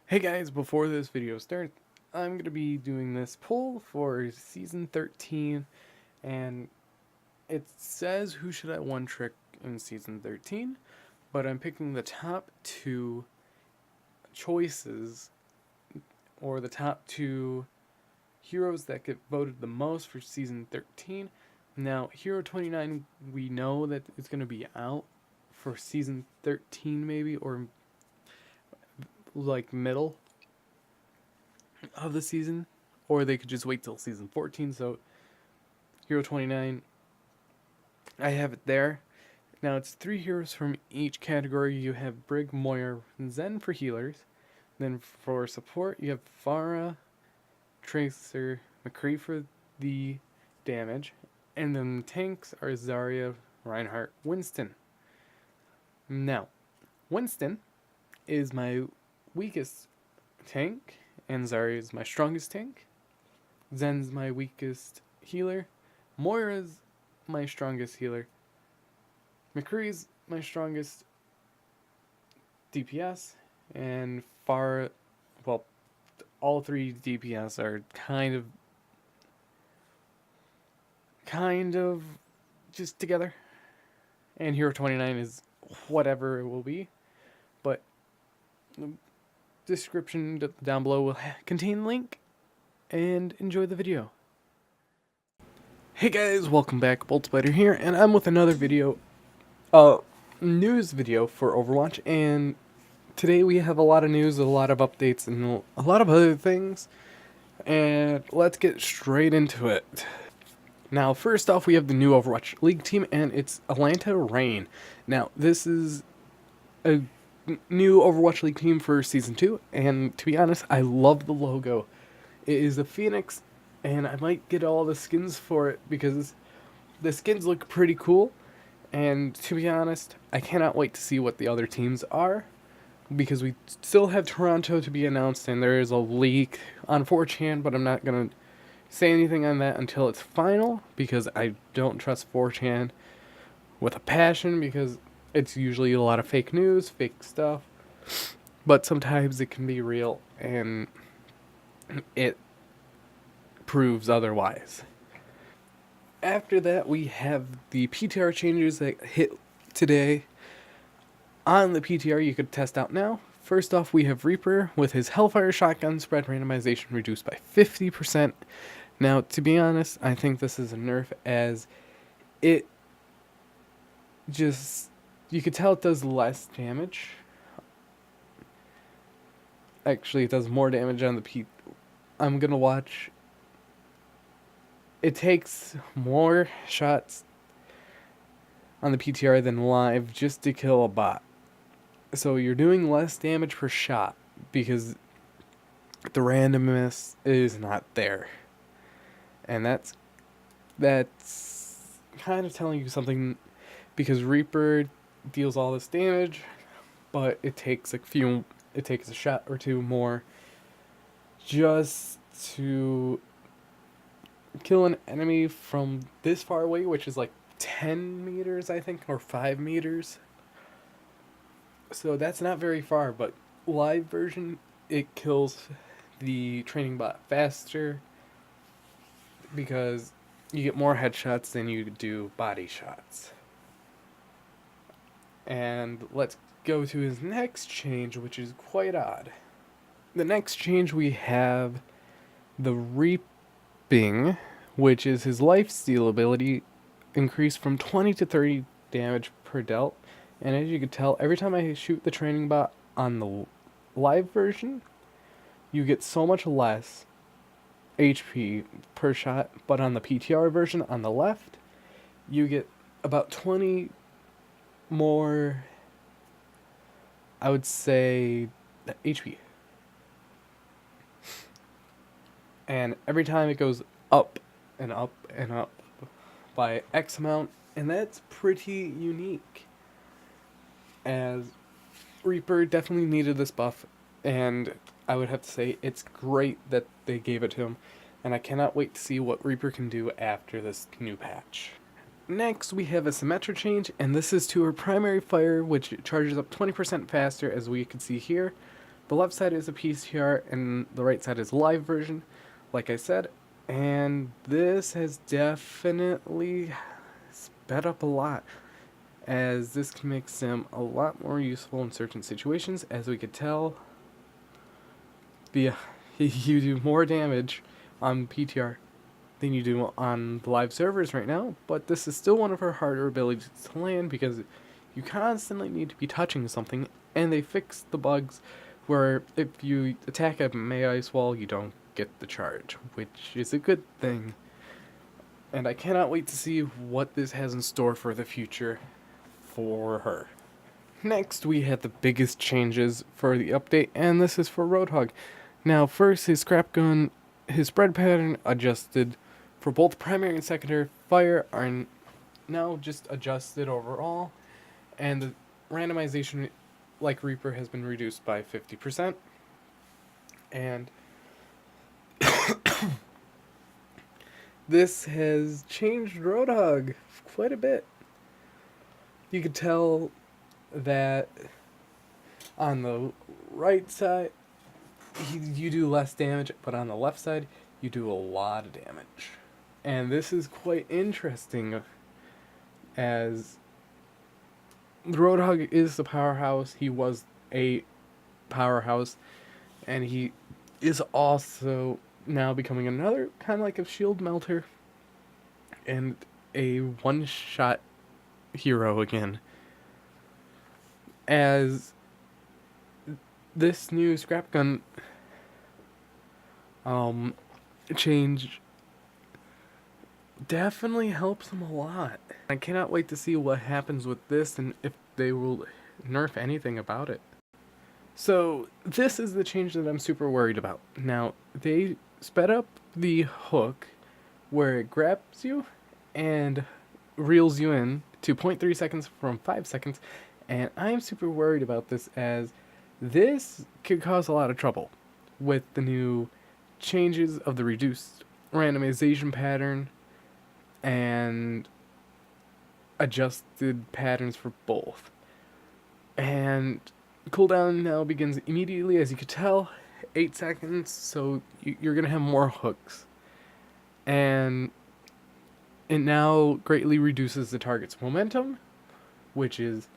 Hey guys, before this video starts, I'm going to be doing this poll for Season 13, and it says who should I one trick in Season 13, but I'm picking the top two choices, or the top two heroes that get voted the most for Season 13. Now, Hero 29, we know that it's going to be out for Season 13 maybe, or like middle of the season, or they could just wait till season 14. So Hero 29, I have it there. Now it's 3 heroes from each category. You have Brig, Moira, and Zen for healers. Then for support, you have Pharah, Tracer, McCree for the damage. And then tanks are Zarya, Reinhardt, Winston. Now, Winston is my weakest tank, and Zarya is my strongest tank. Zen's my weakest healer. Moira's my strongest healer. McCree's my strongest DPS. And Pharah, well, all 3 DPS are kind of just together. And Hero 29 is whatever it will be. But the description down below will contain link, and enjoy the video. Hey guys, welcome back. BoltSpider here, and I'm with another video, news video for Overwatch. And today we have a lot of news, a lot of updates, and a lot of other things. And let's get straight into it. Now, first off, we have the new Overwatch League team, and it's Atlanta Reign. Now, this is a new Overwatch League team for Season 2, and to be honest, I love the logo. It is a phoenix, and I might get all the skins for it because the skins look pretty cool, and to be honest, I cannot wait to see what the other teams are, because we still have Toronto to be announced, and there is a leak on 4chan, but I'm not going to say anything on that until it's final, because I don't trust 4chan with a passion, because it's usually a lot of fake news, fake stuff, but sometimes it can be real, and it proves otherwise. After that, we have the PTR changes that hit today. On the PTR, you could test out now. First off, we have Reaper with his Hellfire Shotgun spread randomization reduced by 50%. Now, to be honest, I think this is a nerf, as it just, you could tell it does less damage. Actually, it does more damage on the I'm gonna watch. It takes more shots on the PTR than live just to kill a bot. So you're doing less damage per shot because the randomness is not there. And that's kind of telling you something, because Reaper deals all this damage, but it takes a shot or two more just to kill an enemy from this far away, which is like 10 meters, I think, or 5 meters. So that's not very far, but live version, it kills the training bot faster because you get more headshots than you do body shots. And let's go to his next change, which is quite odd. The next change, we have the Reaping, which is his lifesteal ability, increased from 20 to 30 damage per delt. And as you can tell, every time I shoot the training bot on the live version, you get so much less HP per shot, but on the PTR version on the left, you get about 20 more, I would say, HP. And every time it goes up and up and up by X amount, and that's pretty unique, as Reaper definitely needed this buff, and I would have to say it's great that they gave it to him, and I cannot wait to see what Reaper can do after this new patch. Next, we have a Symmetry change, and this is to her primary fire, which charges up 20% faster, as we can see here, The left side is a PTR and the right side is a live version, like I said. And this has definitely sped up a lot, as this can make Sim a lot more useful in certain situations. As we could tell, you do more damage on PTR than you do on the live servers right now, but this is still one of her harder abilities to land because you constantly need to be touching something, and they fixed the bugs where if you attack a melee ice wall, you don't get the charge, which is a good thing. And I cannot wait to see what this has in store for the future for her. Next, we have the biggest changes for the update, and this is for Roadhog. Now, first, his scrap gun, his spread pattern adjusted for both primary and secondary fire are now just adjusted overall, and the randomization, like Reaper, has been reduced by 50%. And this has changed Roadhog quite a bit. You could tell that on the right side, you do less damage, but on the left side, you do a lot of damage. And this is quite interesting, as the Roadhog is the powerhouse. He was a powerhouse, and he is also now becoming another kind of like a shield melter and a one-shot hero again, as this new scrap gun change definitely helps him a lot. I cannot wait to see what happens with this and if they will nerf anything about it. So this is the change that I'm super worried about. Now, they sped up the hook where it grabs you and reels you in to 0.3 seconds from 5 seconds, and I'm super worried about this, as this could cause a lot of trouble with the new changes of the reduced randomization pattern and adjusted patterns for both. And cooldown now begins immediately, as you could tell, 8 seconds, so you're going to have more hooks. And it now greatly reduces the target's momentum, which is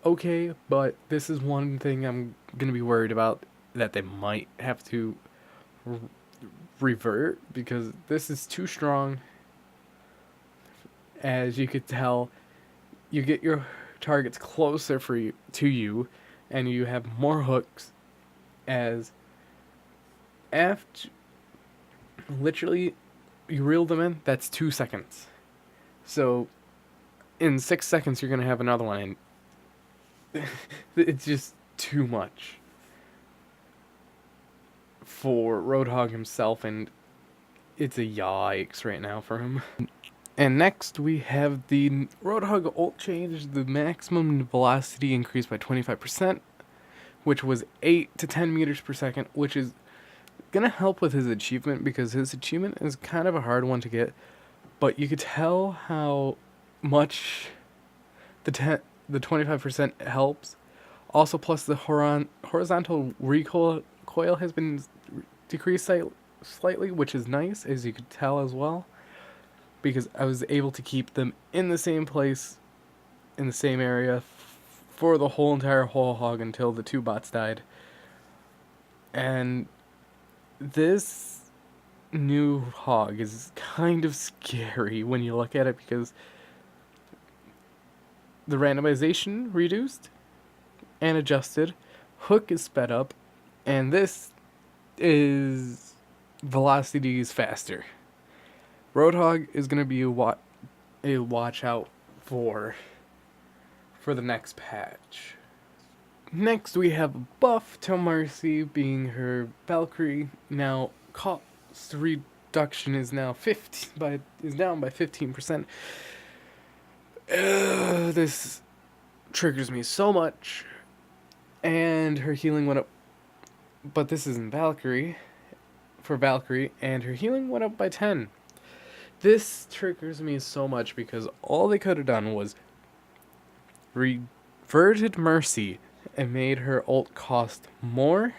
okay, but this is one thing I'm going to be worried about, that they might have to revert, because this is too strong. As you could tell, you get your targets closer to you, and you have more hooks, as after literally you reel them in, that's 2 seconds. So in 6 seconds you're gonna have another one, and it's just too much for Roadhog himself, and it's a yikes right now for him. And next we have the Roadhog Alt Changes, the maximum velocity increased by 25%, which was 8 to 10 meters per second, which is gonna help with his achievement, because his achievement is kind of a hard one to get, but you could tell how much the 25% helps. Also, plus the horizontal recoil has been decreased slightly, which is nice, as you could tell as well, because I was able to keep them in the same place, in the same area, for the whole entire whole hog until the 2 bots died. And this new hog is kind of scary when you look at it, because the randomization reduced and adjusted, hook is sped up, and this is velocity is faster. Roadhog is going to be a watch out for the next patch. Next we have Buff to Mercy, being her Valkyrie. Now cost reduction is now down by 15%. This triggers me so much. And her healing went up, but this isn't Valkyrie, and her healing went up by 10. This triggers me so much, because all they could have done was reverted Mercy and made her ult cost more,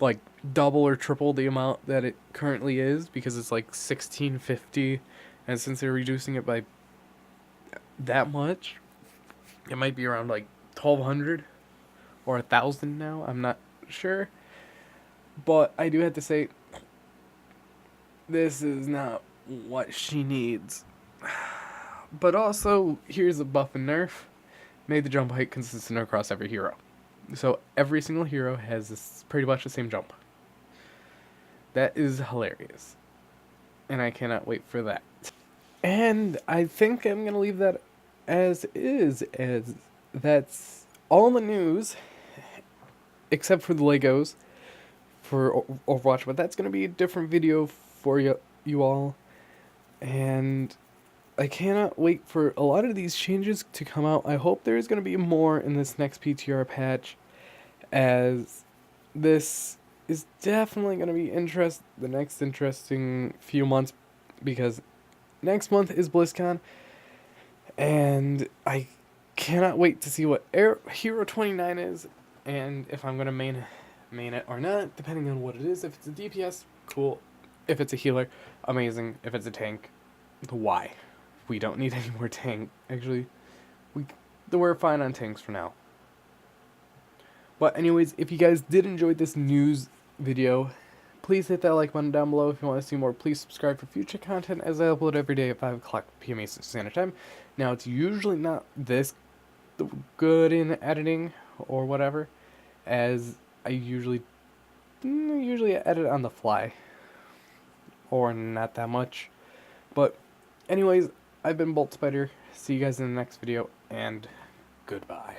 like double or triple the amount that it currently is, because it's like 1650, and since they're reducing it by that much, it might be around like 1200 or 1000 now. I'm not sure, but I do have to say, this is not what she needs. But also, here's a buff and nerf. Made the jump height consistent across every hero. So every single hero has this pretty much the same jump. That is hilarious. And I cannot wait for that. And I think I'm going to leave that as is, as that's all the news, except for the Legos for Overwatch, but that's going to be a different video for you all. And I cannot wait for a lot of these changes to come out. I hope there's going to be more in this next PTR patch, as this is definitely going to be the next interesting few months, because next month is BlizzCon, and I cannot wait to see what Hero 29 is, and if I'm going to main it or not, depending on what it is. If it's a DPS, cool. If it's a healer, amazing. If it's a tank, why? We don't need any more tank. Actually, we're fine on tanks for now. But anyways, if you guys did enjoy this news video, please hit that like button down below. If you want to see more, please subscribe for future content, as I upload every day at 5 o'clock p.m. Eastern Standard Time. Now, it's usually not this good in editing or whatever, as I usually edit on the fly, or not that much. But anyways, I've been Bolt Spider. See you guys in the next video, and goodbye.